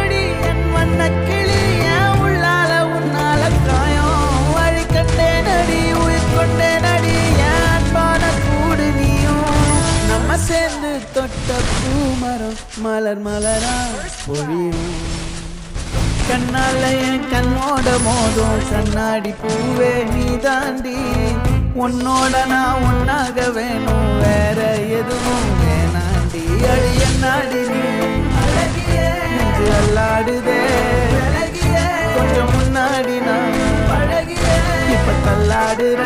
அடி என் வண்ண கிளி என் உள்ளால உன்னால காயம் வழி கண்டேன் அடி உயிர் கொண்டேன் அடி என் அன்பான கூடு நீயும் நம்ம சேர்ந்து தொட்ட பூமரம் மலர் மலரா பொழியும் கண்ணால என் கண்ணோட மோதும் கண்ணாடி பூவே நீ தாண்டி உன்னோட நான் ஒன்னாக வேணும் வேற எதுவும் வேணாண்டி அடி என்னாடி நீ நெஞ்சு அல்லாடுதே கொஞ்சம் முன்னாடி நான் இப்ப தள்ளாடுற